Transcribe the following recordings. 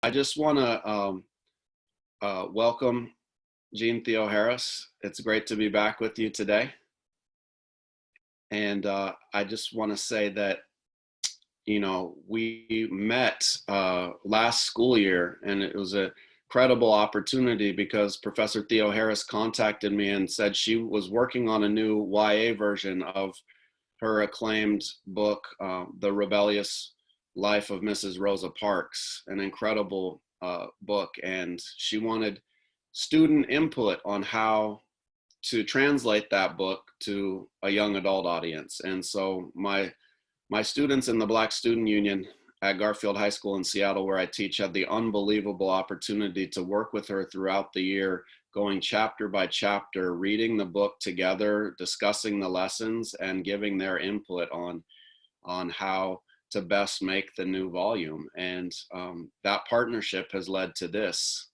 I just want to welcome Jeanne Theoharis. It's great to be back with you today. And I just want to say that, we met last school year, and it was a credible opportunity because Professor Theoharis contacted me and said she was working on a new YA version of her acclaimed book, The Rebellious Life of Mrs. Rosa Parks, an incredible book. And she wanted student input on how to translate that book to a young adult audience. And so my students in the Black Student Union at Garfield High School in Seattle, where I teach, had the unbelievable opportunity to work with her throughout the year, going chapter by chapter, reading the book together, discussing the lessons, and giving their input on how to best make the new volume. And that partnership has led to this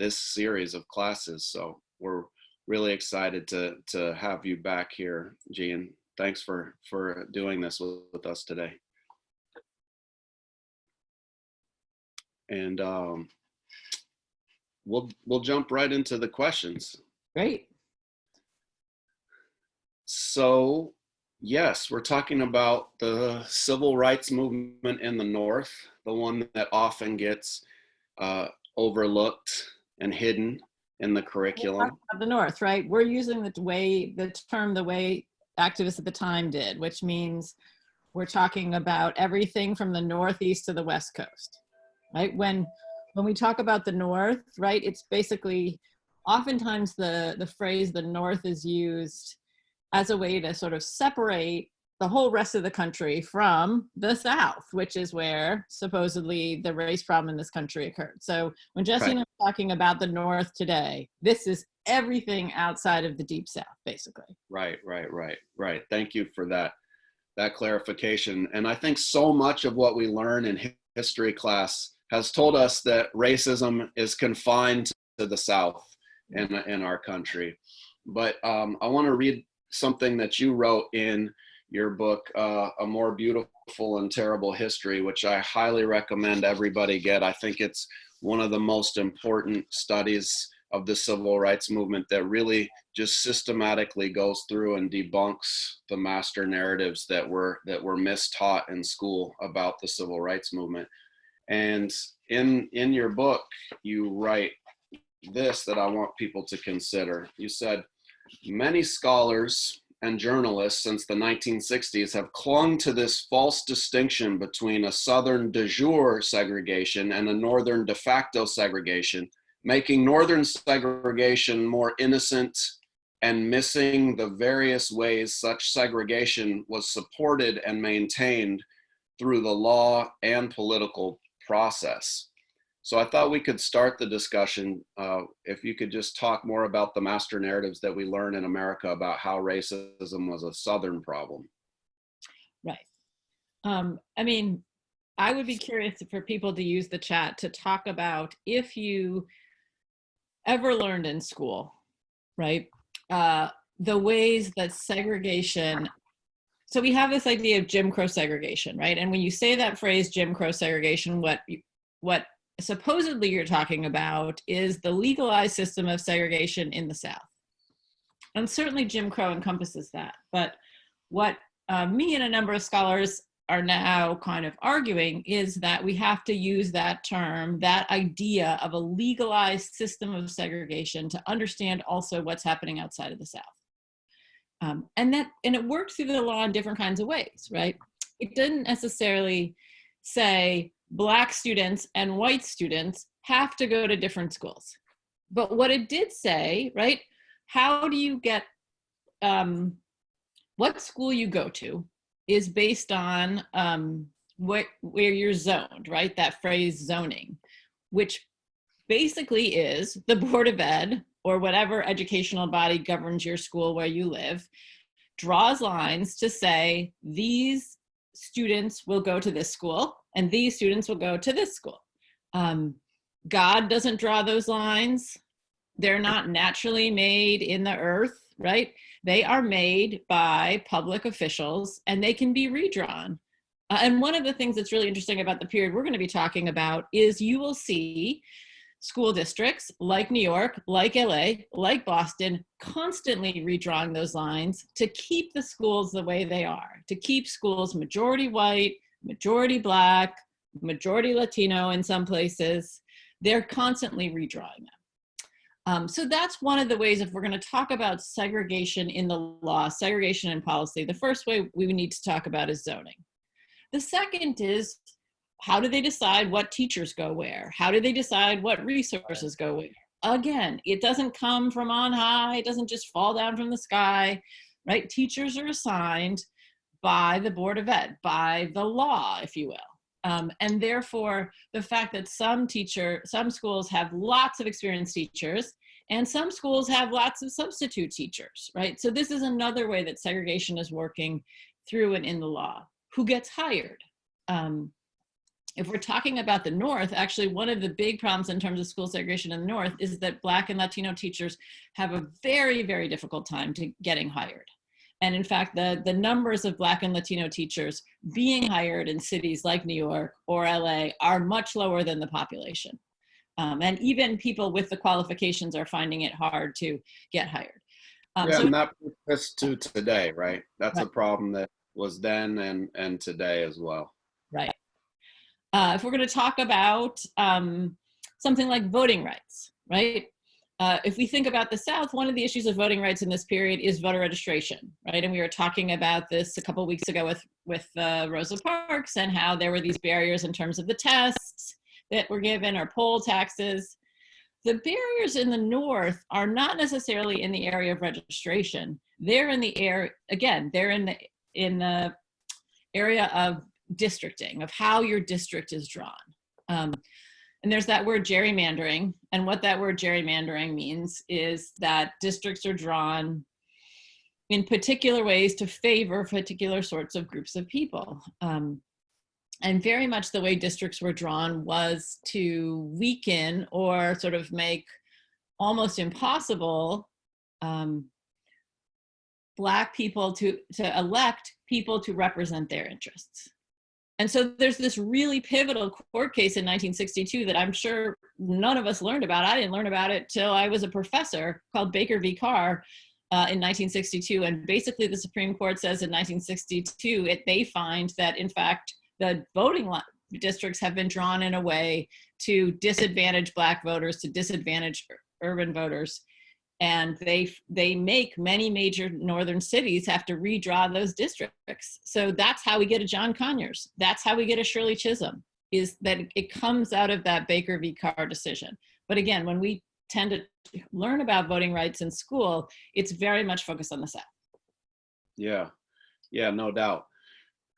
series of classes. So we're really excited to have you back here, Jeanne. Thanks for doing this with us today. And we'll jump right into the questions. Great. So yes, we're talking about the civil rights movement in the North, the one that often gets overlooked and hidden in the curriculum. The North, right? We're using the term the way activists at the time did, which means we're talking about everything from the Northeast to the West Coast, right? When we talk about the North, right, it's basically oftentimes the phrase the North is used as a way to sort of separate the whole rest of the country from the South, which is where supposedly the race problem in this country occurred. So when Jesse and I are talking about the North today, this is everything outside of the Deep South, basically. Right. Thank you for that clarification. And I think so much of what we learn in history class has told us that racism is confined to the South in our country. But I want to read something that you wrote in your book, A More Beautiful and Terrible History, which I highly recommend everybody get. I think it's one of the most important studies of the civil rights movement that really just systematically goes through and debunks the master narratives that were mistaught in school about the civil rights movement. And in your book, you write this that I want people to consider. You said, many scholars and journalists since the 1960s have clung to this false distinction between a Southern de jure segregation and a Northern de facto segregation, making Northern segregation more innocent and missing the various ways such segregation was supported and maintained through the law and political process. So I thought we could start the discussion if you could just talk more about the master narratives that we learn in America about how racism was a Southern problem. Right. I mean, I would be curious for people to use the chat to talk about if you ever learned in school, right, the ways that segregation, so we have this idea of Jim Crow segregation, right? And when you say that phrase, Jim Crow segregation, what supposedly you're talking about is the legalized system of segregation in the South. And certainly Jim Crow encompasses that. But what me and a number of scholars are now kind of arguing is that we have to use that term, that idea of a legalized system of segregation to understand also what's happening outside of the South. And it worked through the law in different kinds of ways, right? It didn't necessarily say Black students and white students have to go to different schools. But what it did say, right, how do you get, what school you go to is based on where you're zoned, right? That phrase zoning, which basically is the Board of Ed or whatever educational body governs your school where you live, draws lines to say these students will go to this school and these students will go to this school. God doesn't draw those lines. They're not naturally made in the earth, right? They are made by public officials and they can be redrawn. And one of the things that's really interesting about the period we're going to be talking about is you will see school districts like New York, like LA, like Boston, constantly redrawing those lines to keep the schools the way they are, to keep schools majority white, majority Black, majority Latino in some places. They're constantly redrawing them. So that's one of the ways, if we're going to talk about segregation in the law, segregation in policy, the first way we need to talk about is zoning. The second is, how do they decide what teachers go where? How do they decide what resources go where? Again, it doesn't come from on high. It doesn't just fall down from the sky, right? Teachers are assigned by the Board of Ed, by the law, if you will. And therefore, the fact that some schools have lots of experienced teachers and some schools have lots of substitute teachers, right? So this is another way that segregation is working through and in the law. Who gets hired? If we're talking about the North, actually one of the big problems in terms of school segregation in the North is that Black and Latino teachers have a very, very difficult time to getting hired. And in fact, the numbers of Black and Latino teachers being hired in cities like New York or LA are much lower than the population. And even people with the qualifications are finding it hard to get hired. And that persists to today, right? That's right. a problem that was then and today as well. Right. If we're going to talk about something like voting rights, right? If we think about the South, one of the issues of voting rights in this period is voter registration, right? And we were talking about this a couple of weeks ago with Rosa Parks and how there were these barriers in terms of the tests that were given or poll taxes. The barriers in the North are not necessarily in the area of registration. They're in the area, again, they're in the area of districting, of how your district is drawn. And there's that word gerrymandering. And what that word gerrymandering means is that districts are drawn in particular ways to favor particular sorts of groups of people. And very much the way districts were drawn was to weaken or sort of make almost impossible Black people to elect people to represent their interests. And so there's this really pivotal court case in 1962 that I'm sure none of us learned about. I didn't learn about it till I was a professor, called Baker v. Carr in 1962. And basically the Supreme Court says in 1962, they find that in fact, the voting districts have been drawn in a way to disadvantage Black voters, to disadvantage urban voters. And they make many major northern cities have to redraw those districts. So that's how we get a John Conyers. That's how we get a Shirley Chisholm, is that it comes out of that Baker v. Carr decision. But again, when we tend to learn about voting rights in school, it's very much focused on the South. Yeah, no doubt.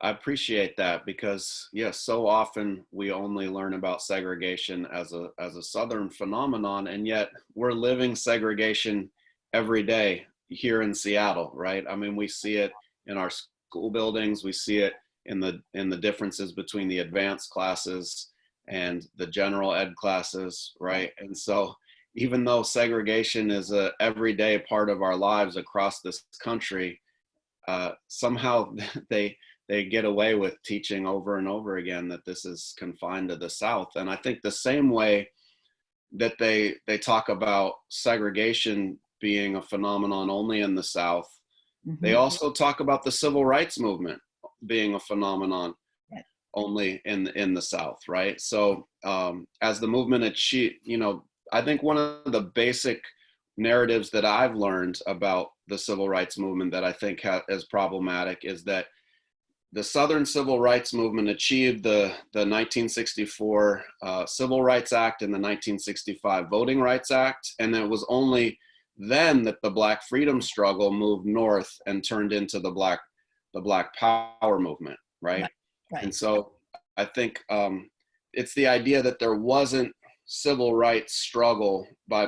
I appreciate that because, yes, so often we only learn about segregation as a Southern phenomenon, and yet we're living segregation every day here in Seattle, right? I mean, we see it in our school buildings, we see it in the differences between the advanced classes and the general ed classes, right? And so even though segregation is a everyday part of our lives across this country, somehow they get away with teaching over and over again that this is confined to the South. And I think the same way that they talk about segregation being a phenomenon only in the South, they also talk about the civil rights movement being a phenomenon only in the South, right? So as the movement achieved, I think one of the basic narratives that I've learned about the civil rights movement that I think is problematic is that the Southern Civil Rights Movement achieved the 1964 Civil Rights Act and the 1965 Voting Rights Act. And it was only then that the Black freedom struggle moved north and turned into the Black Power movement, right? And so I think it's the idea that there wasn't civil rights struggle by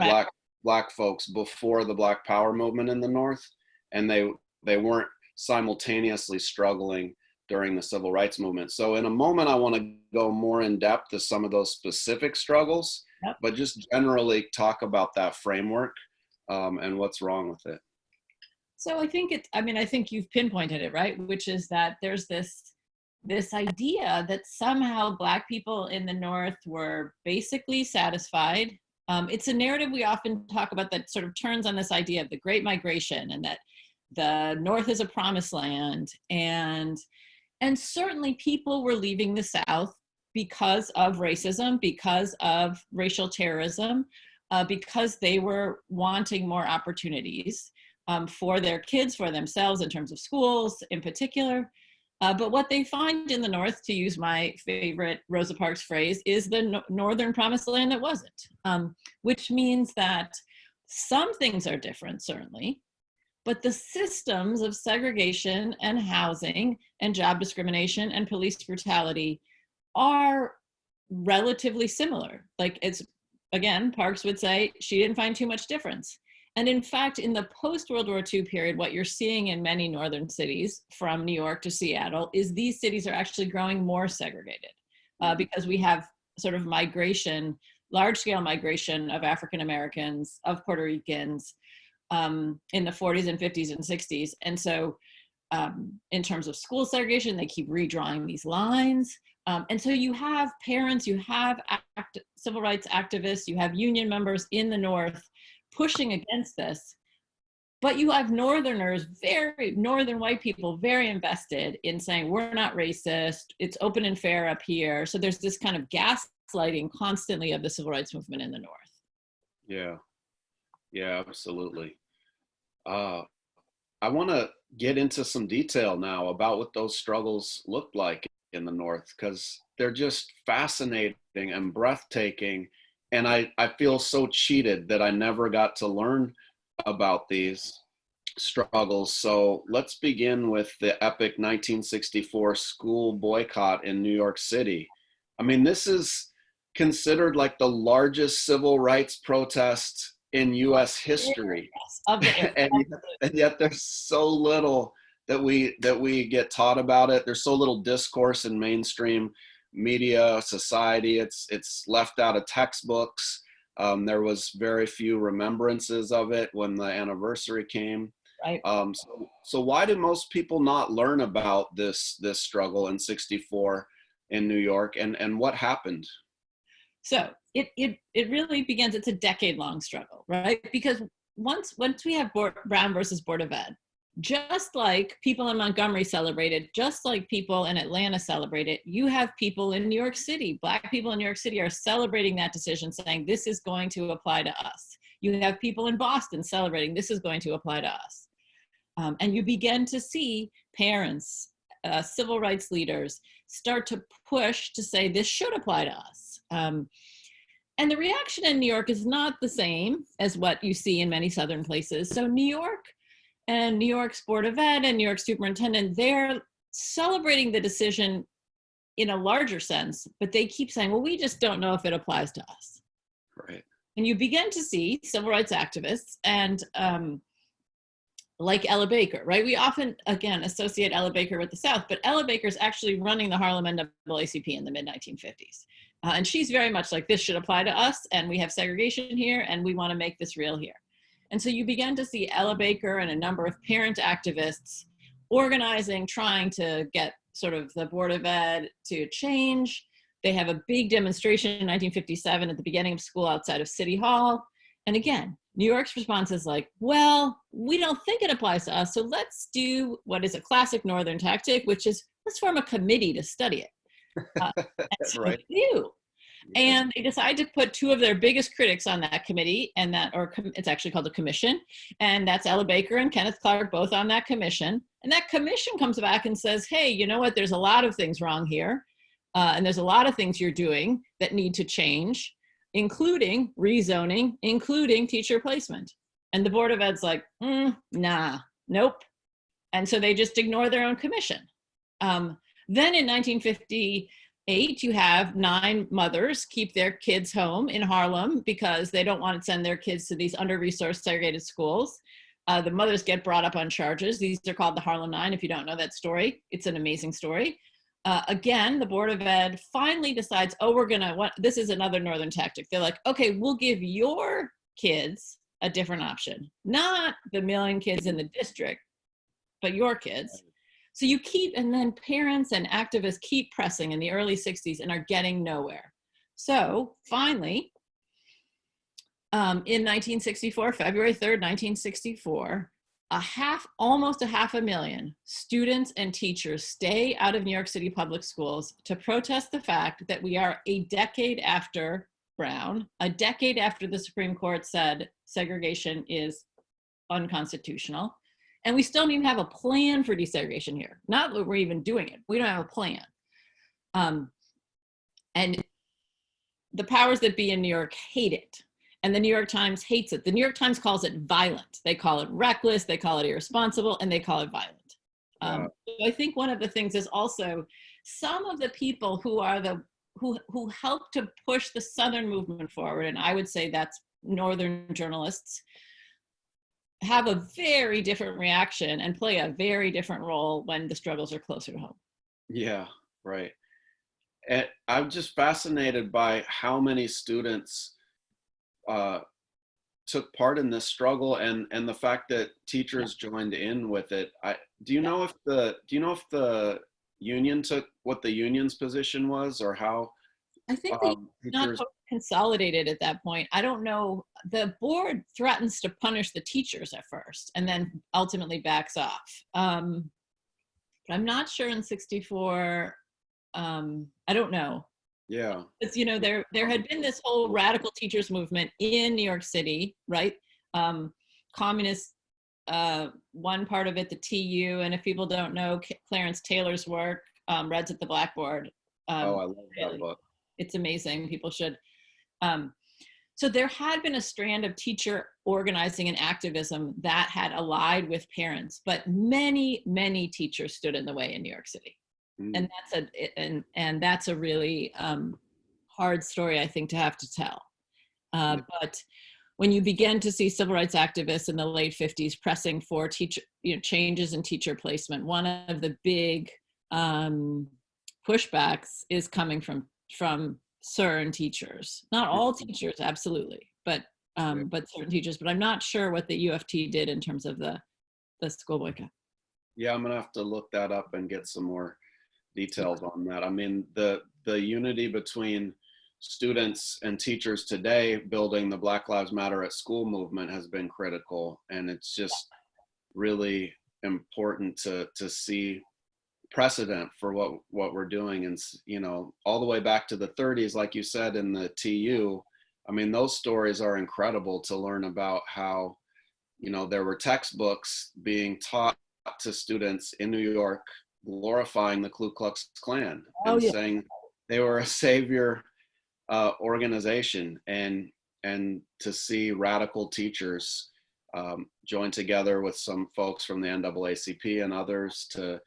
Black folks before the Black Power movement in the North, and they weren't simultaneously struggling during the civil rights movement. So in a moment, I want to go more in depth to some of those specific struggles, but just generally talk about that framework and what's wrong with it. So I think I think you've pinpointed it, right? Which is that there's this this idea that somehow Black people in the North were basically satisfied. It's a narrative we often talk about that sort of turns on this idea of the Great Migration and that the North is a promised land. And certainly people were leaving the South because of racism, because of racial terrorism, because they were wanting more opportunities for their kids, for themselves in terms of schools in particular. But what they find in the North, to use my favorite Rosa Parks phrase, is the Northern promised land that wasn't, which means that some things are different, certainly, but the systems of segregation and housing and job discrimination and police brutality are relatively similar. Like, it's, again, Parks would say she didn't find too much difference. And in fact, in the post-World War II period, what you're seeing in many northern cities, from New York to Seattle, is these cities are actually growing more segregated because we have sort of migration, large-scale migration of African Americans, of Puerto Ricans in the 40s and 50s and 60s. And so in terms of school segregation, they keep redrawing these lines. And so you have parents, you have civil rights activists, you have union members in the North pushing against this, but you have Northerners, Northern white people, very invested in saying, we're not racist, it's open and fair up here. So there's this kind of gaslighting constantly of the civil rights movement in the North. Yeah, absolutely. I want to get into some detail now about what those struggles looked like in the North, because they're just fascinating and breathtaking. And I feel so cheated that I never got to learn about these struggles. So let's begin with the epic 1964 school boycott in New York City. I mean, this is considered like the largest civil rights protest in US history. and yet there's so little that we get taught about it. There's so little discourse in mainstream media, society. It's left out of textbooks. There was very few remembrances of it when the anniversary came. Right. So why did most people not learn about this struggle in '64 in New York, and what happened? So it really begins. It's a decade-long struggle, right? Because once we have Brown versus Board of Ed, just like people in Montgomery celebrated, just like people in Atlanta celebrated, you have people in New York City, Black people in New York City are celebrating that decision, saying this is going to apply to us. You have people in Boston celebrating this is going to apply to us. And you begin to see parents, civil rights leaders start to push to say this should apply to us. And the reaction in New York is not the same as what you see in many Southern places. So New York and New York's Board of Ed and New York Superintendent, they're celebrating the decision in a larger sense, but they keep saying, well, we just don't know if it applies to us. Right. And you begin to see civil rights activists and like Ella Baker, right? We often, again, associate Ella Baker with the South, but Ella Baker's actually running the Harlem NAACP in the mid-1950s. And she's very much like, this should apply to us, and we have segregation here, and we want to make this real here. And so you begin to see Ella Baker and a number of parent activists organizing, trying to get sort of the Board of Ed to change. They have a big demonstration in 1957 at the beginning of school outside of City Hall. And again, New York's response is like, well, we don't think it applies to us, so let's do what is a classic Northern tactic, which is let's form a committee to study it. And so Right. they do. And they decide to put two of their biggest critics on that committee, and it's actually called a commission, and that's Ella Baker and Kenneth Clark, both on that commission. And that commission comes back and says, hey, you know what, there's a lot of things wrong here, and there's a lot of things you're doing that need to change, including rezoning, including teacher placement. And the Board of Ed's like, nah, nope. And so they just ignore their own commission. Then in 1958, you have 9 mothers keep their kids home in Harlem because they don't want to send their kids to these under-resourced segregated schools. The mothers get brought up on charges. These are called the Harlem 9, if you don't know that story. It's an amazing story. Again, the Board of Ed finally decides, oh, this is another Northern tactic. They're like, okay, we'll give your kids a different option. Not the million kids in the district, but your kids. So you keep, and then parents and activists keep pressing in the early 60s and are getting nowhere. So finally, in 1964, February 3rd, 1964, almost a 500,000 students and teachers stay out of New York City public schools to protest the fact that we are a decade after Brown, a decade after the Supreme Court said segregation is unconstitutional, and we still don't even have a plan for desegregation here. Not that we're even doing it. We don't have a plan. And the powers that be in New York hate it. And the New York Times hates it. The New York Times calls it violent. They call it reckless, they call it irresponsible, and they call it violent. So I think one of the things is also some of the people who are who helped to push the Southern movement forward, and I would say that's Northern journalists, have a very different reaction and play a very different role when the struggles are closer to home. Yeah, right. And I'm just fascinated by how many students took part in this struggle, and the fact that teachers joined in with it. Do you know if the union took what the union's position was, or how? I think they not totally consolidated at that point. I don't know. The board threatens to punish the teachers at first, and then ultimately backs off. But I'm not sure in '64. I don't know. Yeah. Because, you know, there had been this whole radical teachers movement in New York City, right? Communist, one part of it, the TU, and if people don't know Clarence Taylor's work, Reds at the Blackboard. I love that book. It's amazing. People should. So there had been a strand of teacher organizing and activism that had allied with parents, but many, many teachers stood in the way in New York City. And that's a really hard story, I think, to have to tell. But when you begin to see civil rights activists in the late 50s pressing for changes in teacher placement, one of the big pushbacks is coming from certain teachers. Not all teachers, absolutely, but certain teachers. But I'm not sure what the UFT did in terms of the school boycott. Yeah, I'm gonna have to look that up and get some more details on that. I mean, the unity between students and teachers today building the Black Lives Matter at School movement has been critical, and it's just really important to see precedent for what we're doing. And you know, all the way back to the 30s, like you said, in the TU, I mean, those stories are incredible to learn about how, you know, there were textbooks being taught to students in New York glorifying the Ku Klux Klan and saying they were a savior organization, and to see radical teachers join together with some folks from the NAACP and others to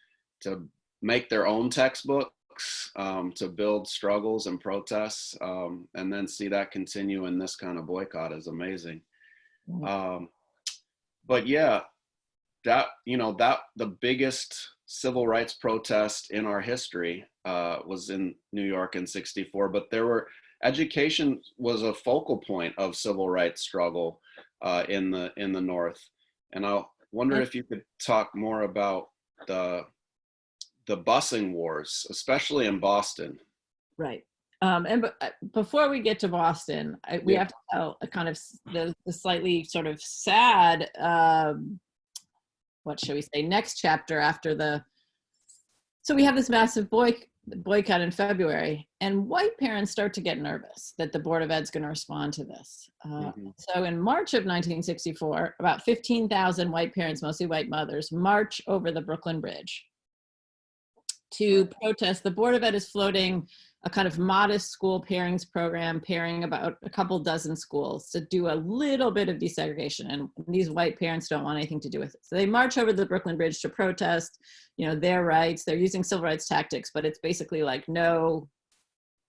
make their own textbooks, to build struggles and protests, and then see that continue in this kind of boycott is amazing. But yeah, that, you know, that the biggest civil rights protest in our history was in New York in '64, but education was a focal point of civil rights struggle in the North. And I wonder if you could talk more about the busing wars, especially in Boston. Right. Before we get to Boston, we have to tell a kind of the slightly sort of sad, what shall we say, next chapter after so we have this massive boycott in February, and white parents start to get nervous that the Board of Ed's going to respond to this. So in March of 1964, about 15,000 white parents, mostly white mothers, march over the Brooklyn Bridge to protest. The Board of Ed is floating a kind of modest school pairings program, pairing about a couple dozen schools to do a little bit of desegregation, and these white parents don't want anything to do with it. So they march over the Brooklyn Bridge to protest, you know, their rights. They're using civil rights tactics, but it's basically like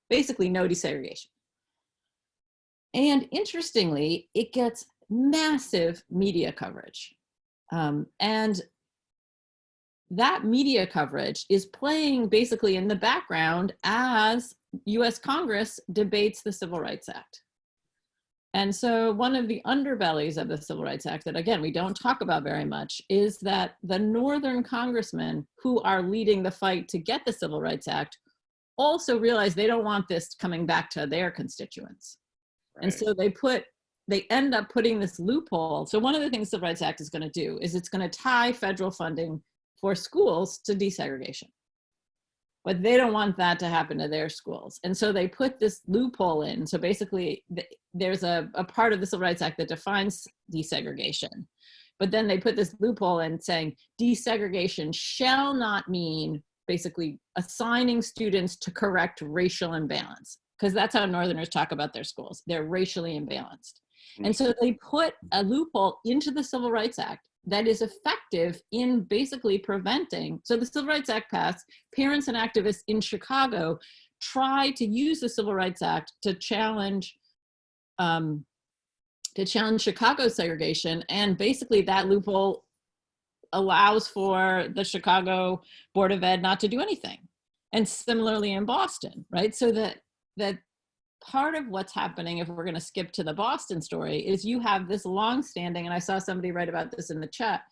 basically no desegregation. And interestingly, it gets massive media coverage. And that media coverage is playing basically in the background as US Congress debates the Civil Rights Act. And so one of the underbellies of the Civil Rights Act that, again, we don't talk about very much is that the Northern congressmen who are leading the fight to get the Civil Rights Act also realize they don't want this coming back to their constituents. Right. And so they end up putting this loophole. So one of the things the Civil Rights Act is going to do is it's going to tie federal funding for schools to desegregation. But they don't want that to happen to their schools. And so they put this loophole in. So basically, there's a part of the Civil Rights Act that defines desegregation. But then they put this loophole in saying desegregation shall not mean basically assigning students to correct racial imbalance, because that's how Northerners talk about their schools. They're racially imbalanced. And so they put a loophole into the Civil Rights Act that is effective in basically preventing. So the Civil Rights Act passed. Parents and activists in Chicago tried to use the Civil Rights Act to challenge Chicago's segregation, and basically that loophole allows for the Chicago Board of Ed not to do anything. And similarly in Boston, right? So that part of what's happening, if we're going to skip to the Boston story, is you have this long-standing, and I saw somebody write about this in the chat,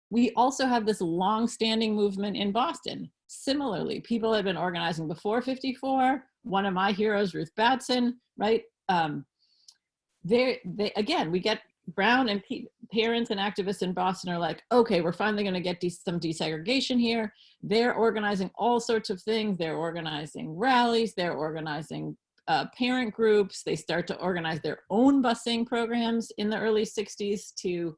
we also have this long-standing movement in Boston. Similarly, people had been organizing before 54. One of my heroes, Ruth Batson, right? Again, we get Brown and parents and activists in Boston are like, okay, we're finally going to get some desegregation here. They're organizing all sorts of things. They're organizing rallies. They're organizing parent groups. They start to organize their own busing programs in the early 60s.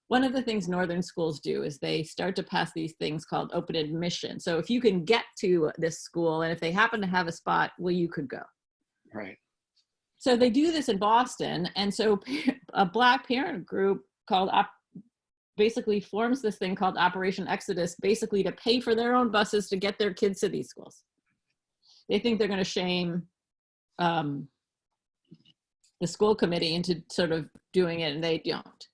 One of the things Northern schools do is they start to pass these things called open admission. So if you can get to this school and if they happen to have a spot, well, you could go. Right. So they do this in Boston. And so a Black parent group basically forms this thing called Operation Exodus, basically to pay for their own buses to get their kids to these schools. They think they're going to shame the school committee into sort of doing it, and they don't.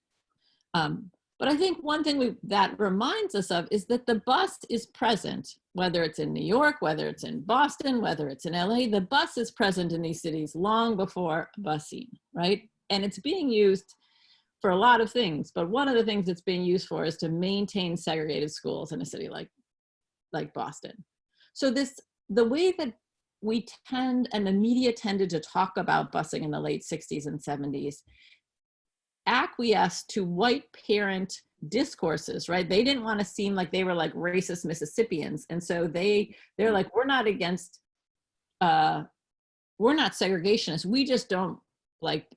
But I think one thing that reminds us of is that the bus is present, whether it's in New York, whether it's in Boston, whether it's in LA, the bus is present in these cities long before busing, right? And it's being used for a lot of things, but one of the things it's being used for is to maintain segregated schools in a city like Boston. So the way that we tend, and the media tended to talk about busing in the late 60s and 70s, acquiesced to white parent discourses, right? They didn't want to seem like they were like racist Mississippians. And so they're like, we're not segregationists. We just don't like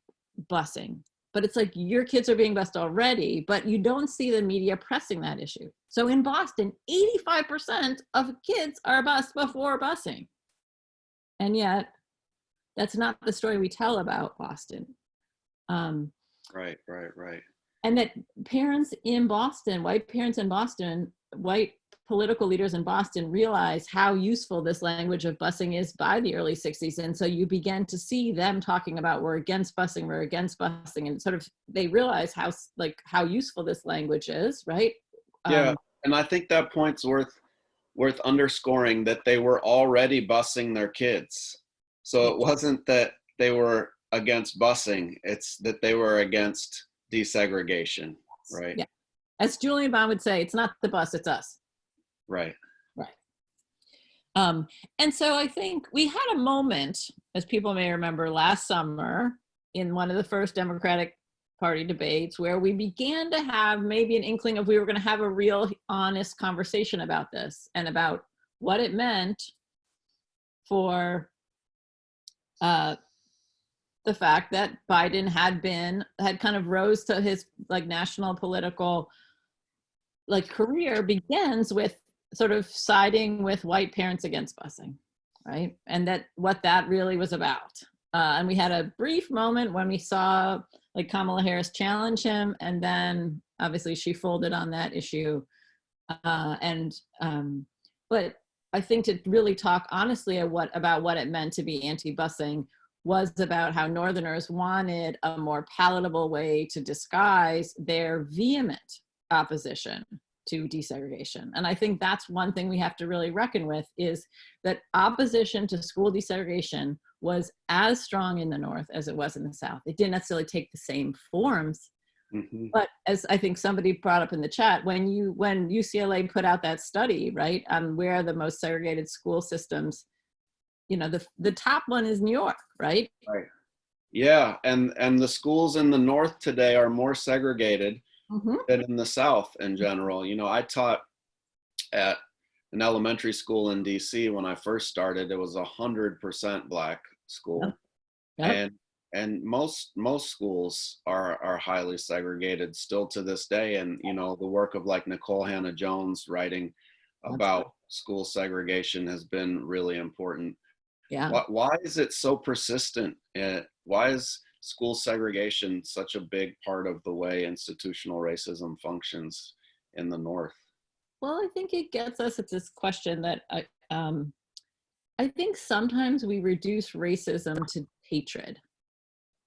busing. But it's like, your kids are being bused already, but you don't see the media pressing that issue. So in Boston, 85% of kids are bused before busing. And yet, that's not the story we tell about Boston. Right. And that parents in Boston, white parents in Boston, white political leaders in Boston realize how useful this language of busing is by the early 60s. And so you begin to see them talking about, we're against busing. And sort of, they realize how useful this language is, right? Yeah, and I think that point's worth underscoring, that they were already busing their kids. So it wasn't that they were against busing, it's that they were against desegregation, right? Yeah. As Julian Bond would say, it's not the bus, it's us. Right. And so I think we had a moment, as people may remember, last summer in one of the first Democratic Party debates where we began to have maybe an inkling of we were going to have a real honest conversation about this and about what it meant for the fact that Biden had kind of rose to his like national political like career begins with sort of siding with white parents against busing, right? And that what that really was about. And we had a brief moment when we saw like Kamala Harris challenge him, and then obviously she folded on that issue. But I think to really talk honestly about what it meant to be anti-busing was about how Northerners wanted a more palatable way to disguise their vehement opposition to desegregation. And I think that's one thing we have to really reckon with, is that opposition to school desegregation was as strong in the North as it was in the South. It didn't necessarily take the same forms, but as I think somebody brought up in the chat, when UCLA put out that study, right, on where the most segregated school systems, the top one is New York, right? Right. Yeah, and the schools in the North today are more segregated than in the South in general. I taught at an elementary school in DC when I first started. It was 100% Black school. Yep. And most schools are highly segregated still to this day. And the work of like Nicole Hannah-Jones writing about school segregation has been really important. Yeah. Why is it so persistent? Why is school segregation such a big part of the way institutional racism functions in the North? Well, I think it gets us at this question that I think sometimes we reduce racism to hatred.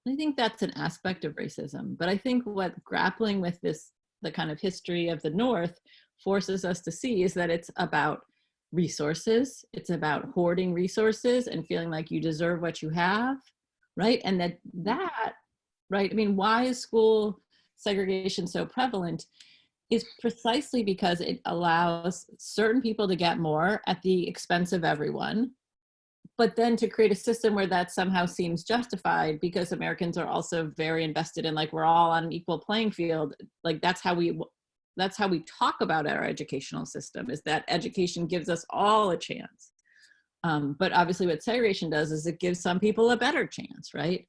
I think that's an aspect of racism, but I think what grappling with the kind of history of the North forces us to see is that it's about resources. It's about hoarding resources and feeling like you deserve what you have, right? And that, right? I mean, why is school segregation so prevalent? Is precisely because it allows certain people to get more at the expense of everyone, but then to create a system where that somehow seems justified because Americans are also very invested in, like, we're all on an equal playing field. Like, that's how we talk about our educational system, is that education gives us all a chance. But obviously what segregation does is it gives some people a better chance, right?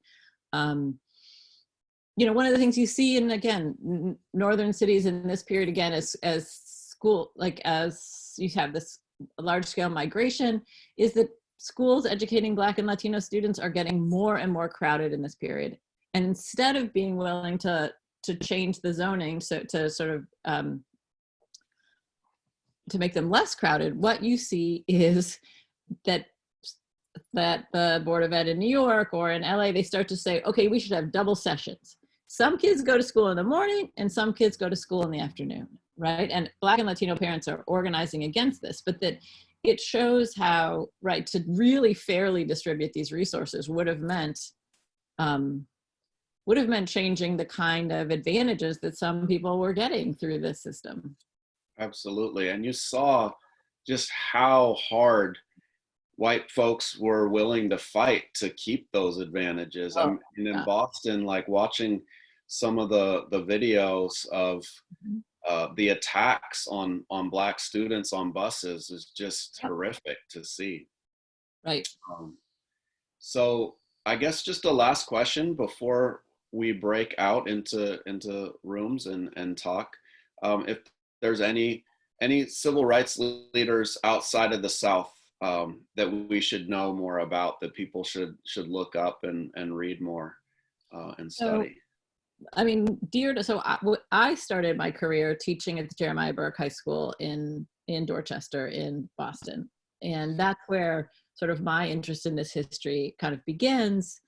One of the things you see in, again, northern cities in this period, again, as school, like as you have this large scale migration, is that schools educating Black and Latino students are getting more and more crowded in this period. And instead of being willing to change the zoning to sort of to make them less crowded, what you see is that the Board of Ed in New York or in LA, they start to say, okay, we should have double sessions. Some kids go to school in the morning and some kids go to school in the afternoon, right? And Black and Latino parents are organizing against this, but that it shows how, right, to really fairly distribute these resources would have meant changing the kind of advantages that some people were getting through this system. Absolutely. And you saw just how hard white folks were willing to fight to keep those advantages. In Boston, like watching some of the videos of the attacks on Black students on buses is just horrific to see. Right. So I guess just a last question before we break out into rooms and talk. If there's any civil rights leaders outside of the South that we should know more about, that people should look up and read more and study. I mean, I started my career teaching at the Jeremiah Burke High School in Dorchester in Boston. And that's where sort of my interest in this history kind of begins.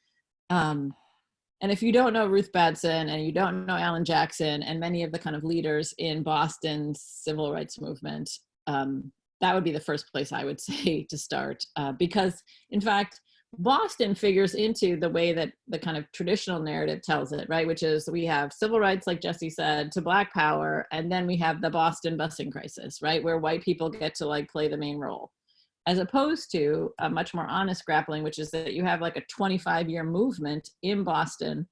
And if you don't know Ruth Batson and you don't know Alan Jackson and many of the kind of leaders in Boston's civil rights movement, that would be the first place I would say to start. Because in fact, Boston figures into the way that the kind of traditional narrative tells it, right? Which is we have civil rights, like Jesse said, to Black power, and then we have the Boston busing crisis, right? Where white people get to like play the main role. As opposed to a much more honest grappling, which is that you have like a 25-year movement in Boston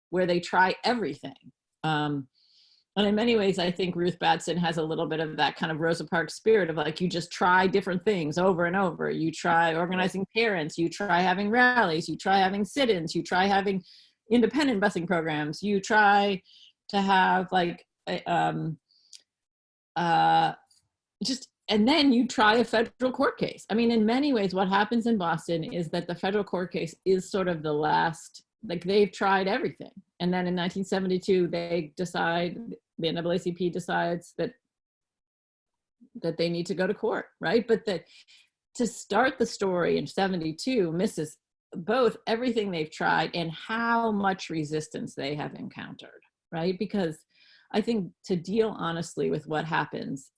where they try everything. And in many ways, I think Ruth Batson has a little bit of that kind of Rosa Parks spirit of like, you just try different things over and over. You try organizing parents, you try having rallies, you try having sit-ins, you try having independent busing programs, you try to have like, and then you try a federal court case. I mean, in many ways, what happens in Boston is that the federal court case is sort of the last, like they've tried everything. And then in 1972, they decide, the NAACP decides that they need to go to court, right? But that to start the story in 72 misses both everything they've tried and how much resistance they have encountered, right? Because I think to deal honestly with what happens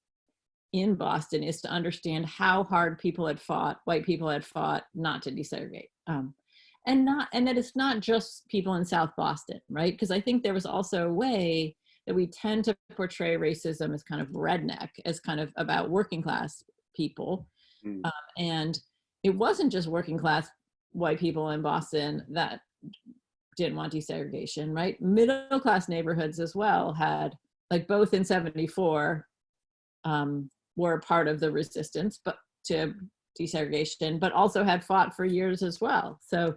in Boston is to understand how hard people had fought, white people had fought not to desegregate. and that it's not just people in South Boston, right? Because I think there was also a way that we tend to portray racism as kind of redneck, as kind of about working class people. Mm. And it wasn't just working class white people in Boston that didn't want desegregation, right? Middle class neighborhoods as well had, like both in 74, were part of the resistance but to desegregation, but also had fought for years as well. So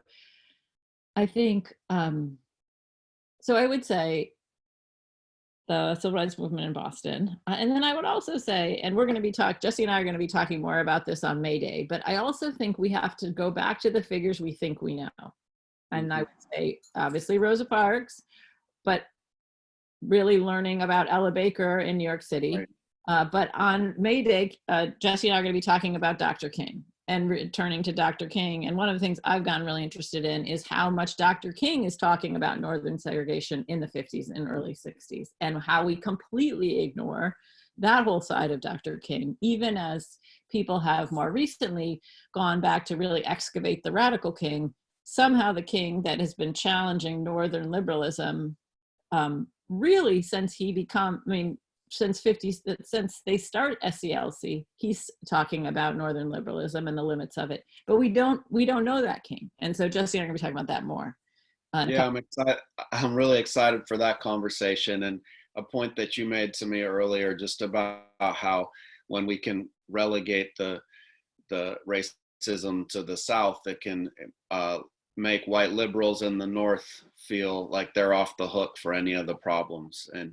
I think, so I would say the civil rights movement in Boston. And then I would also say, and we're going to be Jesse and I are going to be talking more about this on May Day, but I also think we have to go back to the figures we think we know. And I would say, obviously, Rosa Parks, but really learning about Ella Baker in New York City. Right. But on May Day, Jesse and I are going to be talking about Dr. King and returning to Dr. King. And one of the things I've gotten really interested in is how much Dr. King is talking about Northern segregation in the 50s and early 60s, and how we completely ignore that whole side of Dr. King, even as people have more recently gone back to really excavate the radical King. Somehow the King that has been challenging Northern liberalism, really since since they start SCLC, he's talking about Northern liberalism and the limits of it. But we don't know that King. And so Jesse and I are going to be talking about that more. Yeah, I'm excited. I'm really excited for that conversation, and a point that you made to me earlier, just about how when we can relegate the racism to the South, it can make white liberals in the North feel like they're off the hook for any of the problems. And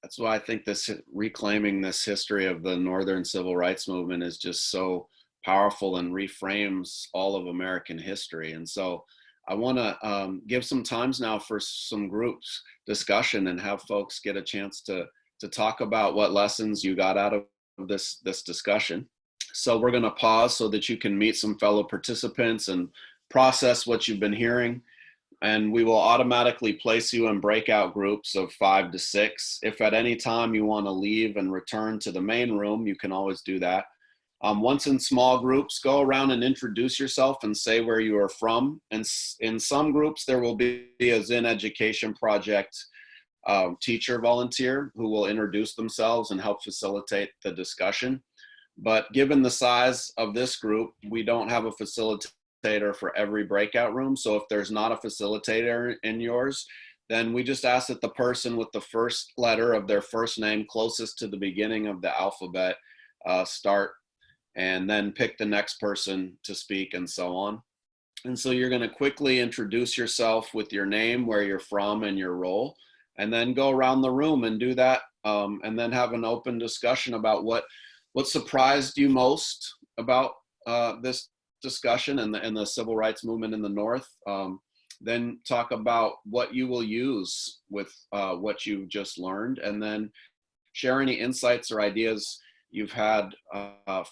that's why I think this reclaiming this history of the Northern civil rights movement is just so powerful and reframes all of American history. And so I want to give some times now for some groups discussion and have folks get a chance to talk about what lessons you got out of this discussion. So we're going to pause so that you can meet some fellow participants and process what you've been hearing. And we will automatically place you in breakout groups of 5 to 6. If at any time you want to leave and return to the main room, you can always do that. Once in small groups, go around and introduce yourself and say where you are from. And in some groups, there will be a Zinn Education Project teacher volunteer who will introduce themselves and help facilitate the discussion. But given the size of this group, we don't have a facilitator for every breakout room. So if there's not a facilitator in yours, then we just ask that the person with the first letter of their first name closest to the beginning of the alphabet start, and then pick the next person to speak, and so on. And so you're going to quickly introduce yourself with your name, where you're from, and your role, and then go around the room and do that, and then have an open discussion about what surprised you most about this discussion and the civil rights movement in the North. Then talk about what you will use with what you've just learned, and then share any insights or ideas you've had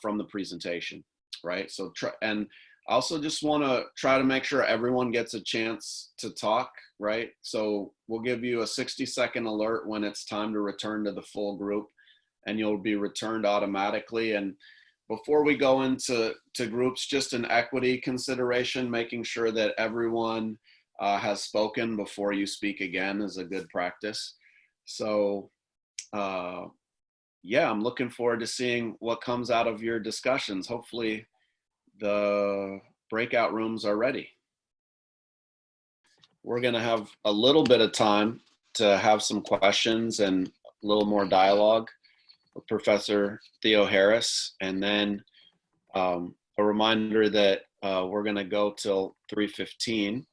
from the presentation, right? So and I also just want to try to make sure everyone gets a chance to talk, right? So we'll give you a 60-second alert when it's time to return to the full group, and you'll be returned automatically. And before we go into groups, just an equity consideration, making sure that everyone has spoken before you speak again is a good practice. So yeah, I'm looking forward to seeing what comes out of your discussions. Hopefully the breakout rooms are ready. We're going to have a little bit of time to have some questions and a little more dialogue with Professor Theoharis, and then a reminder that we're going to go till 3:15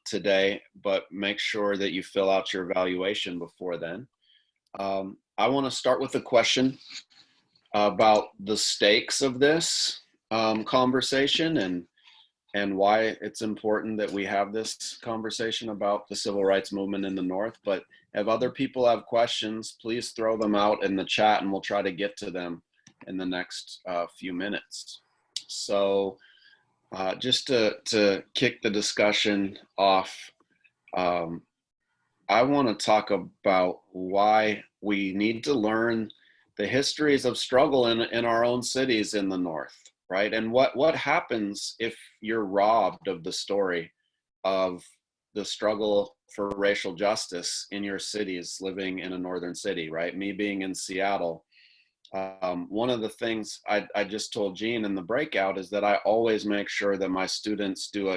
today, but make sure that you fill out your evaluation before then. I want to start with a question about the stakes of this conversation and why it's important that we have this conversation about the civil rights movement in the North. But if other people have questions, please throw them out in the chat and we'll try to get to them in the next few minutes. So just to kick the discussion off, I want to talk about why we need to learn the histories of struggle in our own cities in the North. right? And what happens if you're robbed of the story of the struggle for racial justice in your cities, living in a northern city, right? Me being in Seattle, one of the things I just told Jeanne in the breakout is that I always make sure that my students do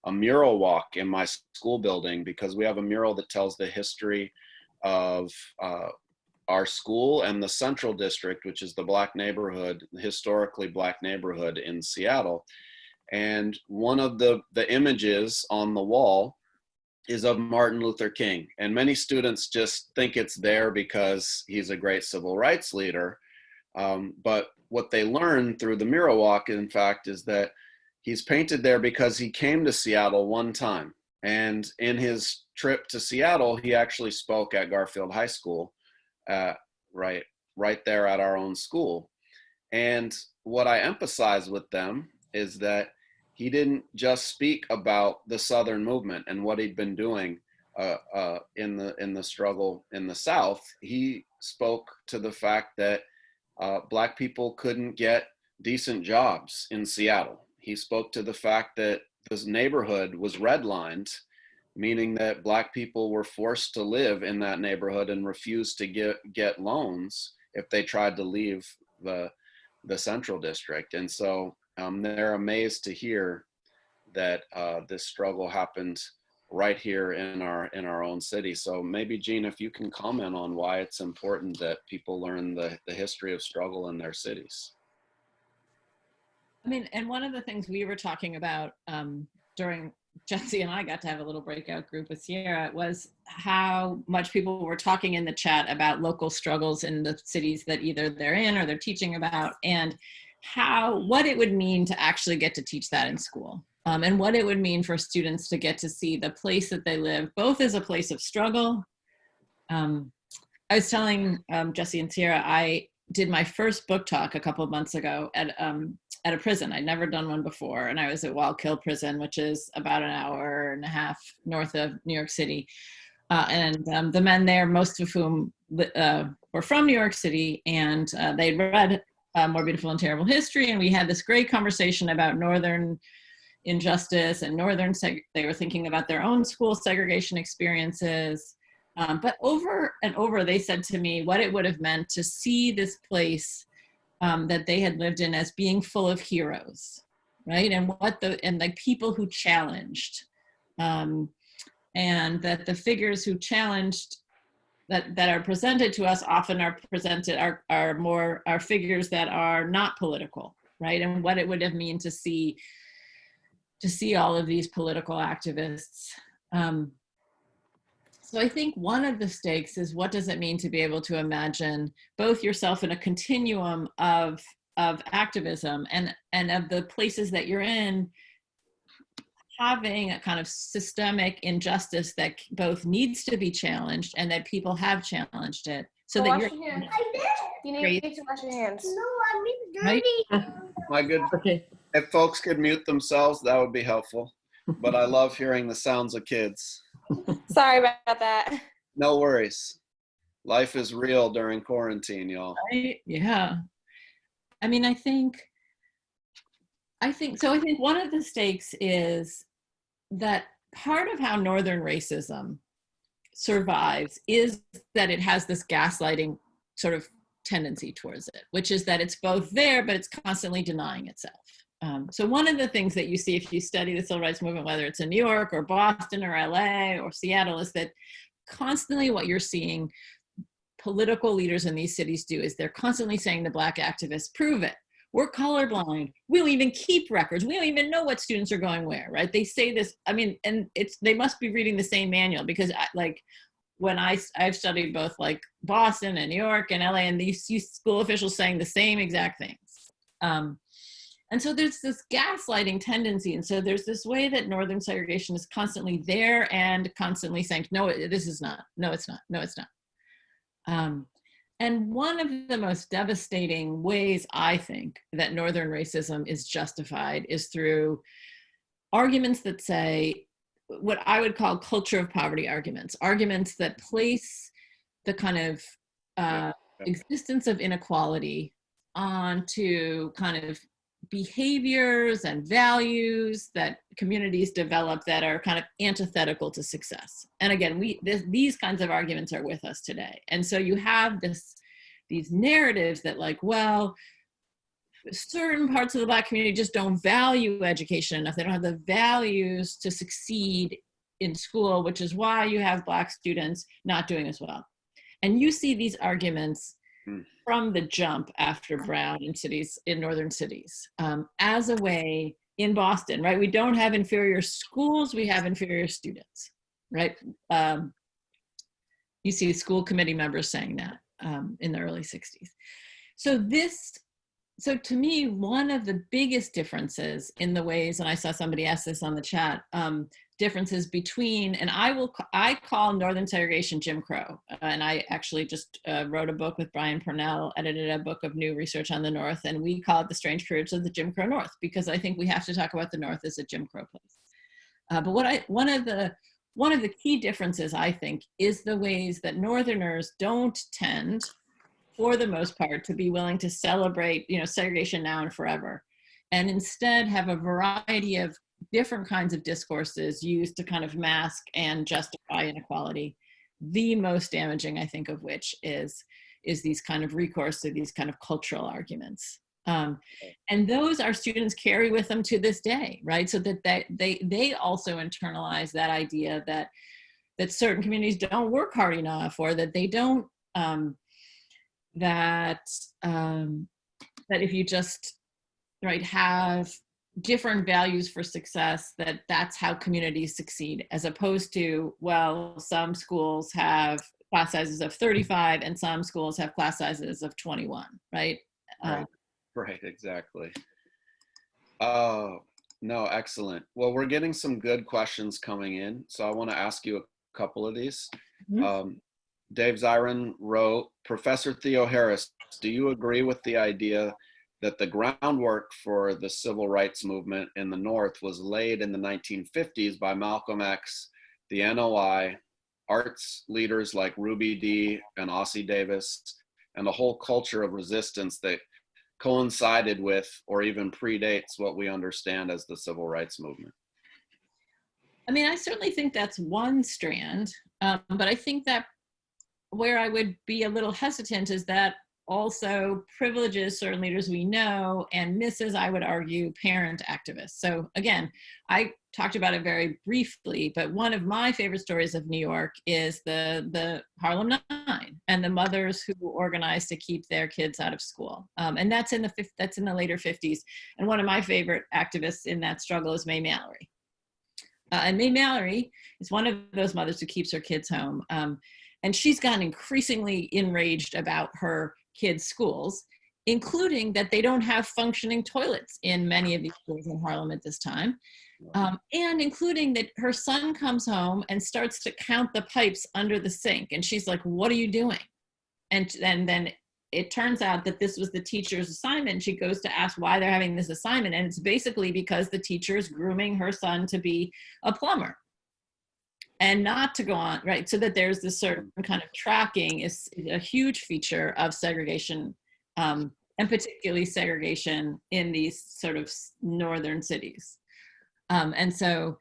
a mural walk in my school building, because we have a mural that tells the history of our school and the Central District, which is the Black neighborhood, historically Black neighborhood in Seattle. And one of the images on the wall is of Martin Luther King. And many students just think it's there because he's a great civil rights leader. But what they learn through the mural walk, in fact, is that he's painted there because he came to Seattle one time. And in his trip to Seattle, he actually spoke at Garfield High School, right there at our own school. And what I emphasize with them is that he didn't just speak about the Southern movement and what he'd been doing in the struggle in the South. He spoke to the fact that Black people couldn't get decent jobs in Seattle. He spoke to the fact that this neighborhood was redlined, meaning that Black people were forced to live in that neighborhood and refused to get loans if they tried to leave the Central District. And so they're amazed to hear that this struggle happened right here in our own city. So maybe Jeanne, if you can comment on why it's important that people learn the history of struggle in their cities. I mean, and one of the things we were talking about during Jesse and I got to have a little breakout group with Sierra was how much people were talking in the chat about local struggles in the cities that either they're in or they're teaching about, and what it would mean to actually get to teach that in school. And what it would mean for students to get to see the place that they live, both as a place of struggle. I was telling Jesse and Sierra, I did my first book talk a couple of months ago at a prison. I'd never done one before, and I was at Wallkill Prison, which is about an hour and a half north of New York City. And the men there, most of whom were from New York City, and they'd read More Beautiful and Terrible History, and we had this great conversation about Northern injustice and they were thinking about their own school segregation experiences. But over and over, they said to me what it would have meant to see this place that they had lived in as being full of heroes, right? And the people who challenged, and that the figures who challenged that are presented to us often are figures that are not political, right? And what it would have meant to see all of these political activists. So I think one of the stakes is, what does it mean to be able to imagine both yourself in a continuum of activism and of the places that you're in, having a kind of systemic injustice that both needs to be challenged and that people have challenged it. So that you're, you need to wash your hands. No, I'm dirty. Right? My good, Okay. if folks could mute themselves, that would be helpful. But I love hearing the sounds of kids. Sorry about that. No worries. Life is real during quarantine, y'all. Right? Yeah. I mean, I think one of the stakes is that part of how Northern racism survives is that it has this gaslighting sort of tendency towards it, which is that it's both there, but it's constantly denying itself. So one of the things that you see if you study the civil rights movement, whether it's in New York or Boston or LA or Seattle, is that constantly what you're seeing political leaders in these cities do is they're constantly saying to Black activists, prove it. We're colorblind. We don't even keep records. We don't even know what students are going where, right? They say this, I mean, and they must be reading the same manual, because when I've studied both like Boston and New York and LA, and these school officials saying the same exact things. And so there's this gaslighting tendency. And so there's this way that Northern segregation is constantly there and constantly saying, no, this is not, no, it's not, no, it's not. And one of the most devastating ways I think that Northern racism is justified is through arguments that say what I would call culture of poverty arguments that place the kind of existence of inequality onto kind of behaviors and values that communities develop that are kind of antithetical to success. And again, these kinds of arguments are with us today. And so you have these narratives that like, well, certain parts of the Black community just don't value education enough. They don't have the values to succeed in school, which is why you have Black students not doing as well. And you see these arguments from the jump after Brown in northern cities as a way in Boston, right? We don't have inferior schools, we have inferior students, right? You see school committee members saying that in the early 60s. So to me, one of the biggest differences in the ways, and I saw somebody ask this on the chat, differences between, and I call Northern segregation Jim Crow. And I actually just wrote a book with Brian Purnell, edited a book of new research on the North, and we call it The Strange Courage of the Jim Crow North, because I think we have to talk about the North as a Jim Crow place. But one of the key differences, I think, is the ways that Northerners don't tend, for the most part, to be willing to celebrate, segregation now and forever, and instead have a variety of different kinds of discourses used to kind of mask and justify inequality. The most damaging, I think, of which is these kind of recourse to these kind of cultural arguments. And those our students carry with them to this day, right? So that they also internalize that idea that certain communities don't work hard enough, or that they don't, that if you just, right, have different values for success, that's how communities succeed, as opposed to, well, some schools have class sizes of 35 and some schools have class sizes of 21, right? Right, exactly. Oh, no, excellent. Well, we're getting some good questions coming in, so I want to ask you a couple of these. Mm-hmm. Dave Ziron wrote, Professor Theoharis, do you agree with the idea that the groundwork for the civil rights movement in the North was laid in the 1950s by Malcolm X, the NOI, arts leaders like Ruby Dee and Ossie Davis, and the whole culture of resistance that coincided with or even predates what we understand as the civil rights movement? I mean, I certainly think that's one strand, but I think that where I would be a little hesitant is that also privileges certain leaders we know and misses, I would argue, parent activists. So again, I talked about it very briefly, but one of my favorite stories of New York is the Harlem Nine and the mothers who organized to keep their kids out of school. And that's in the later 50s. And one of my favorite activists in that struggle is Mae Mallory. And Mae Mallory is one of those mothers who keeps her kids home. And she's gotten increasingly enraged about her kids' schools, including that they don't have functioning toilets in many of these schools in Harlem at this time, and including that her son comes home and starts to count the pipes under the sink. And she's like, what are you doing? And then it turns out that this was the teacher's assignment. She goes to ask why they're having this assignment. And it's basically because the teacher is grooming her son to be a plumber and not to go on, right? So that there's this certain kind of tracking is a huge feature of segregation, and particularly segregation in these sort of northern cities. And so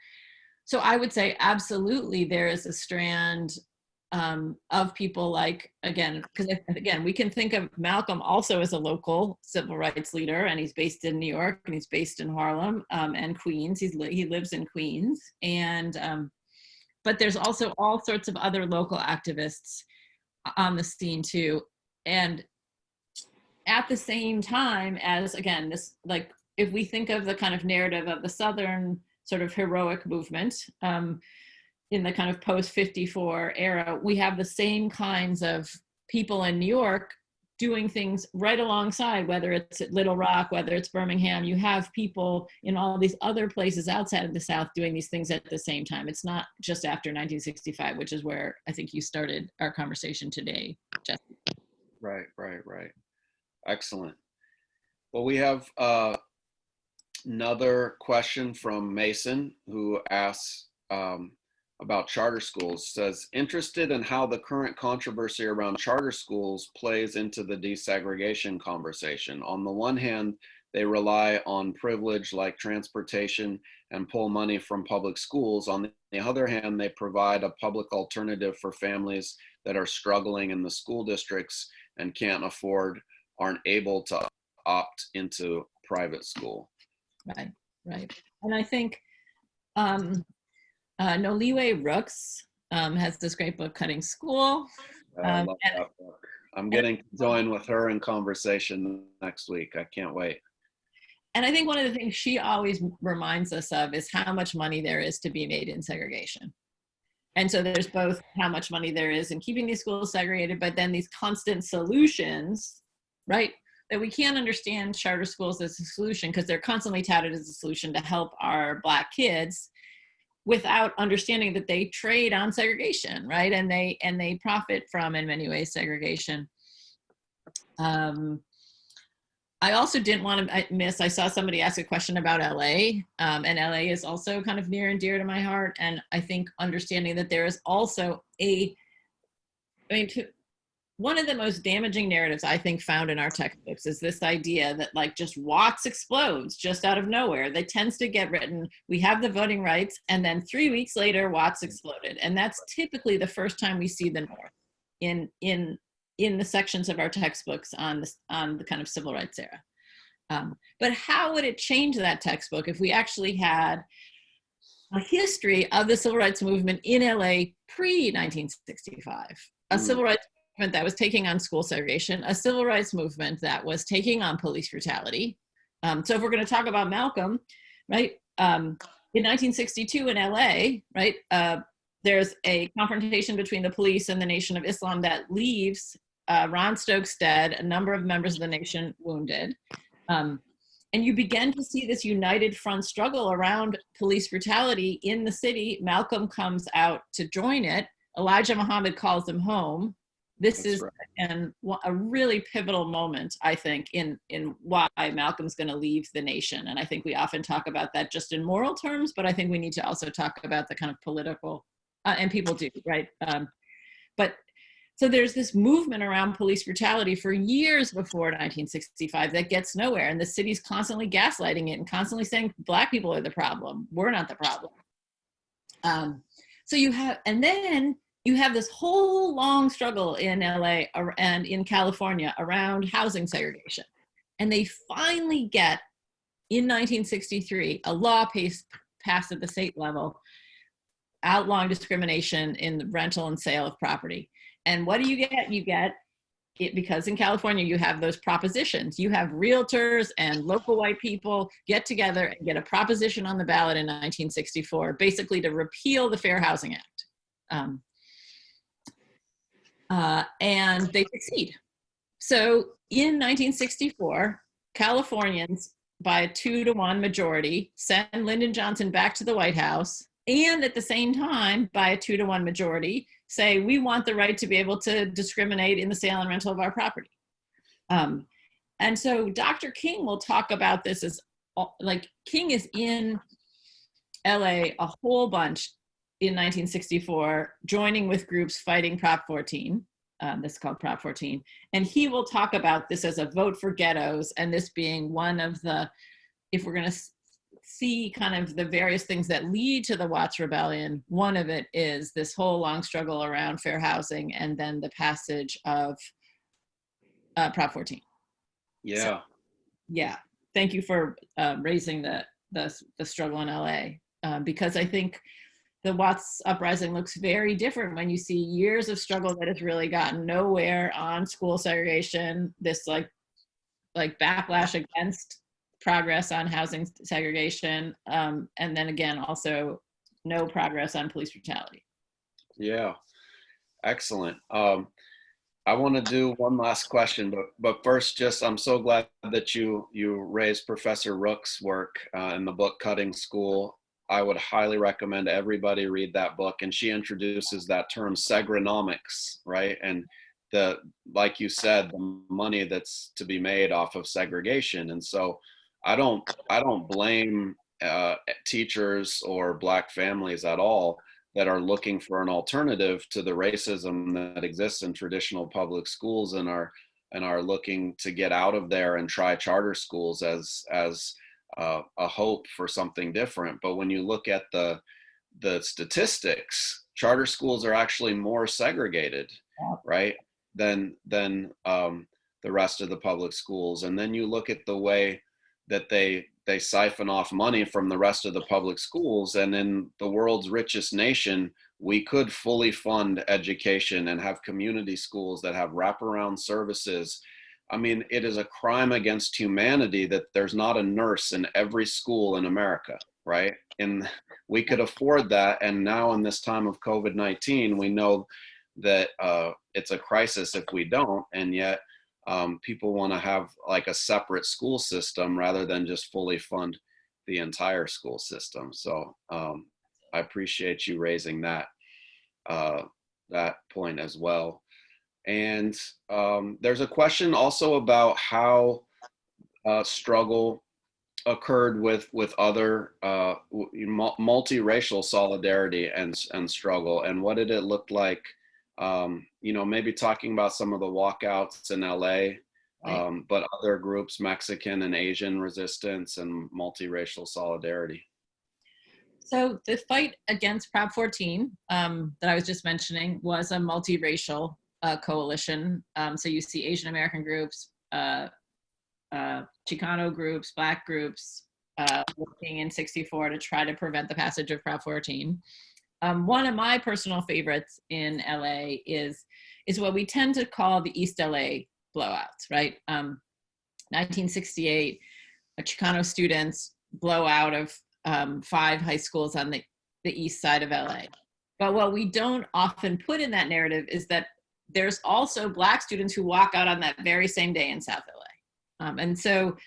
I would say absolutely there is a strand of people like, again, we can think of Malcolm also as a local civil rights leader, and he's based in New York and he's based in Harlem and Queens. He lives in Queens, and but there's also all sorts of other local activists on the scene too. And at the same time as, again, this, like, if we think of the kind of narrative of the Southern sort of heroic movement in the kind of post-54 era, we have the same kinds of people in New York doing things right alongside, whether it's at Little Rock, whether it's Birmingham. You have people in all these other places outside of the South doing these things at the same time. It's not just after 1965, which is where I think you started our conversation today, Jesse. Right. Excellent. Well, we have another question from Mason, who asks about charter schools. Says, interested in how the current controversy around charter schools plays into the desegregation conversation. On the one hand, they rely on privilege like transportation and pull money from public schools. On the other hand, they provide a public alternative for families that are struggling in the school districts and can't afford, aren't able to opt into private school. Right, right. And I think Noliwe Rooks has this great book, Cutting School. I love that book. I'm getting to join with her in conversation next week. I can't wait. And I think one of the things she always reminds us of is how much money there is to be made in segregation. And so there's both how much money there is in keeping these schools segregated, but then these constant solutions, right? That we can't understand charter schools as a solution because they're constantly touted as a solution to help our Black kids without understanding that they trade on segregation, right? And they profit from, in many ways, segregation. I also didn't want to miss, I saw somebody ask a question about LA, and LA is also kind of near and dear to my heart. And I think understanding that there is also one of the most damaging narratives I think found in our textbooks is this idea that like just Watts explodes just out of nowhere. That tends to get written, we have the voting rights, and then 3 weeks later, Watts exploded. And that's typically the first time we see the North in the sections of our textbooks on the kind of civil rights era. But how would it change that textbook if we actually had a history of the civil rights movement in LA pre-1965? A civil rights movement that was taking on school segregation, a civil rights movement that was taking on police brutality. So if we're going to talk about Malcolm, right, in 1962 in LA, right, there's a confrontation between the police and the Nation of Islam that leaves Ron Stokes dead, a number of members of the nation wounded. And you begin to see this united front struggle around police brutality in the city. Malcolm comes out to join it. Elijah Muhammad calls him home. This That's is right. A really pivotal moment, I think, in why Malcolm's going to leave the nation. And I think we often talk about that just in moral terms, but I think we need to also talk about the kind of political, and people do, right? So there's this movement around police brutality for years before 1965 that gets nowhere. And the city's constantly gaslighting it and constantly saying Black people are the problem. We're not the problem. And then you have this whole long struggle in LA and in California around housing segregation. And they finally get, in 1963, a law passed at the state level, outlawing discrimination in the rental and sale of property. And what do you get? You get it because in California, you have those propositions. You have realtors and local white people get together and get a proposition on the ballot in 1964, basically to repeal the Fair Housing Act. And they succeed. So in 1964, Californians, by a 2-to-1 majority, send Lyndon Johnson back to the White House, and at the same time, by a 2-to-1 majority, say we want the right to be able to discriminate in the sale and rental of our property. And so Dr. King will talk about this as, like, King is in LA a whole bunch in 1964, joining with groups fighting Prop 14. This is called Prop 14. And he will talk about this as a vote for ghettos, and this being one of the, if we're going to see kind of the various things that lead to the Watts Rebellion, one of it is this whole long struggle around fair housing and then the passage of Prop 14. Yeah. So, yeah. Thank you for raising the struggle in LA, because I think the Watts uprising looks very different when you see years of struggle that has really gotten nowhere on school segregation, this like backlash against progress on housing segregation, and then again, also no progress on police brutality. Yeah, excellent. I want to do one last question, but first, just I'm so glad that you raised Professor Rook's work in the book Cutting School. I would highly recommend everybody read that book, and she introduces that term segronomics, right? And like you said, the money that's to be made off of segregation. And so I don't blame teachers or Black families at all that are looking for an alternative to the racism that exists in traditional public schools in our are looking to get out of there and try charter schools as a hope for something different. But when you look at the statistics, charter schools are actually more segregated, right, than the rest of the public schools. And then you look at the way that they siphon off money from the rest of the public schools. And in the world's richest nation, we could fully fund education and have community schools that have wraparound services. I mean, it is a crime against humanity that there's not a nurse in every school in America, right? And we could afford that. And now in this time of COVID-19, we know that it's a crisis if we don't. And yet people want to have like a separate school system rather than just fully fund the entire school system. So I appreciate you raising that point as well. And there's a question also about how struggle occurred with other multiracial solidarity and struggle, and what did it look like? Maybe talking about some of the walkouts in LA, but other groups, Mexican and Asian resistance and multiracial solidarity. So the fight against Prop 14 that I was just mentioning was a multiracial coalition. So you see Asian American groups, Chicano groups, Black groups working in '64 to try to prevent the passage of Prop 14. One of my personal favorites in LA is what we tend to call the East LA blowouts, right? 1968, Chicano students blow out of 5 high schools on the east side of LA. But what we don't often put in that narrative is that there's also Black students who walk out on that very same day in South LA. And so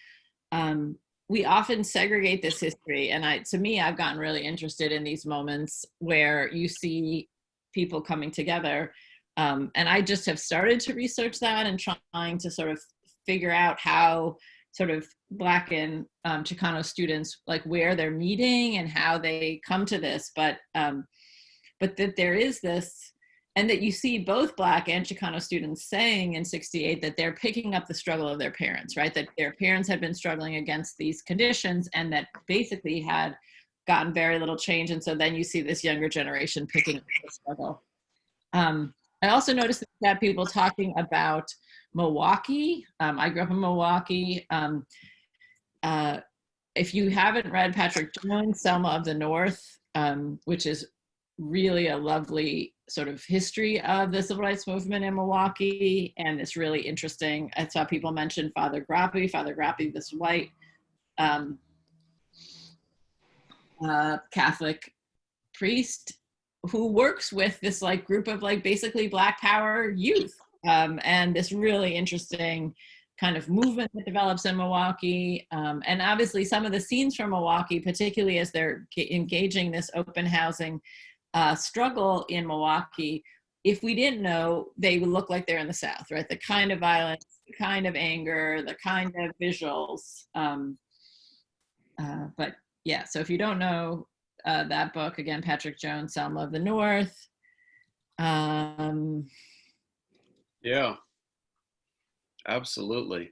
we often segregate this history. And to me, I've gotten really interested in these moments where you see people coming together. And I just have started to research that and trying to sort of figure out how sort of Black and Chicano students, like where they're meeting and how they come to this. But that there is this, and that you see both Black and Chicano students saying in '68 that they're picking up the struggle of their parents, right? That their parents had been struggling against these conditions and that basically had gotten very little change. And so then you see this younger generation picking up the struggle. I also noticed that people talking about Milwaukee. I grew up in Milwaukee. If you haven't read Patrick Jones' Selma of the North, which is really a lovely sort of history of the civil rights movement in Milwaukee, and it's really interesting. I saw people mention Father Grappi, this white Catholic priest who works with this like group of like basically Black Power youth, and this really interesting kind of movement that develops in Milwaukee. And obviously some of the scenes from Milwaukee, particularly as they're engaging this open housing struggle in Milwaukee, if we didn't know, they would look like they're in the South, right? The kind of violence, the kind of anger, the kind of visuals. But yeah, so if you don't know that book, again, Patrick Jones, Selma of the North. Yeah, absolutely.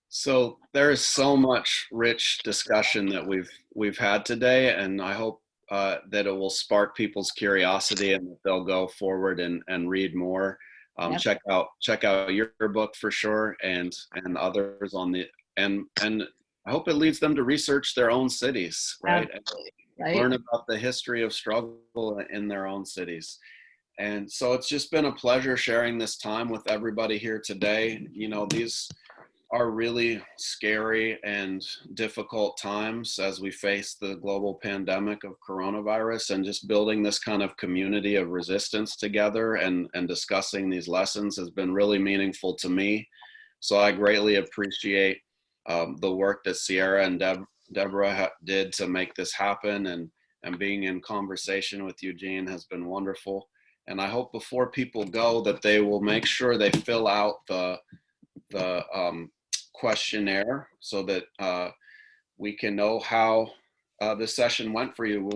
So there is so much rich discussion that we've had today, and I hope that it will spark people's curiosity and that they'll go forward and read more. Yep. Check out your book for sure, and others on the and I hope it leads them to research their own cities, right? Right. Learn about the history of struggle in their own cities. And so it's just been a pleasure sharing this time with everybody here today. You know, these are really scary and difficult times as we face the global pandemic of coronavirus, and just building this kind of community of resistance together and discussing these lessons has been really meaningful to me. So I greatly appreciate the work that Sierra and Deborah did to make this happen, and being in conversation with you, Jeanne, has been wonderful. And I hope before people go that they will make sure they fill out the questionnaire so that we can know how this session went for you.